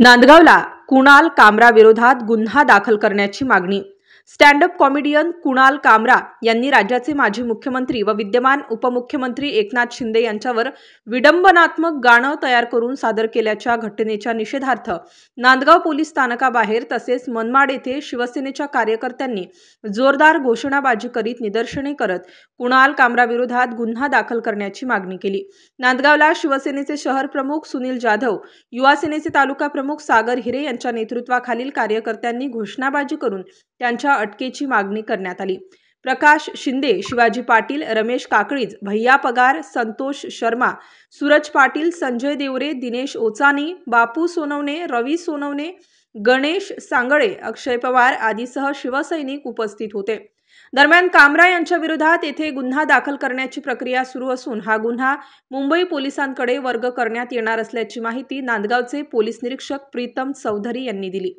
नांदगावला कुणाल कामरा विरोधात गुन्हा दाखल करण्याची मागणी। स्टँड अप कॉमेडियन कुणाल कामरा यांनी राज्याचे माजी मुख्यमंत्री व विद्यमान उपमुख्यमंत्री एकनाथ शिंदे यांच्यावर विडंबनात्मक गाणं तयार करून सादर केल्याच्या घटनेच्या निषेधार्थ नांदगाव पोलीस स्थानकाबाहेर तसेच मनमाड येथे शिवसेनेच्या कार्यकर्त्यांनी जोरदार घोषणाबाजी करीत निदर्शने करत कुणाल कामरा विरोधात गुन्हा दाखल करण्याची मागणी केली। नांदगावला शिवसेनेचे शहर प्रमुख सुनील जाधव, युवा सेनेचे तालुका प्रमुख सागर हिरे यांच्या नेतृत्वाखालील कार्यकर्त्यांनी घोषणाबाजी करून त्यांच्या अटकेची मागणी करण्यात आली। प्रकाश शिंदे, शिवाजी पाटील, रमेश काकळीज, भैया पगार, संतोष शर्मा, सूरज पाटील, संजय देवरे, दिनेश ओचानी, बापू सोनवणे, रवी सोनवणे, गणेश सांगळे, अक्षय पवार आदीसह शिवसैनिक उपस्थित होते। दरम्यान कामरा यांच्या विरोधात येथे गुन्हा दाखल करण्याची प्रक्रिया सुरू असून हा गुन्हा मुंबई पोलिसांकडे वर्ग करण्यात येणार असल्याची माहिती नांदगावचे पोलीस निरीक्षक प्रीतम चौधरी यांनी दिली।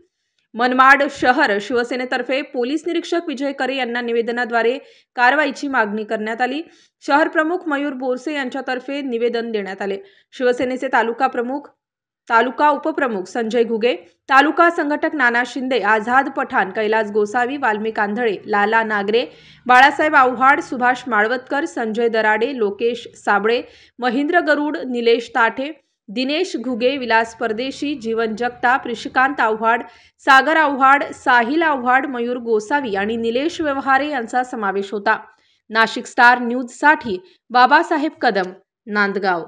मनमाड शहर शिवसेनेतर्फे पोलीस निरीक्षक विजय करे यांना निवेदनाद्वारे कारवाईची मागणी करण्यात आली। शहर प्रमुख मयूर बोरसे यांच्यातर्फे निवेदन देण्यात आले। शिवसेनेचे तालुका उपप्रमुख संजय घुगे, तालुका संघटक नाना शिंदे, आझाद पठाण, कैलास गोसावी, वाल्मिक आंधळे, लाला नागरे, बाळासाहेब आव्हाड, सुभाष माळवतकर, संजय दराडे, लोकेश साबळे, महेंद्र गरुड, निलेश ताठे, दिनेश घुगे, विलास परदेशी, जीवन जगताप, ऋषिकांत आव्हाड, सागर आव्हाड, साहिल आव्हाड, मयूर गोसावी आणि निलेश व्यवहारे यांचा समावेश होता। नाशिक स्टार न्यूज साठी बाबासाहेब कदम, नांदगाव।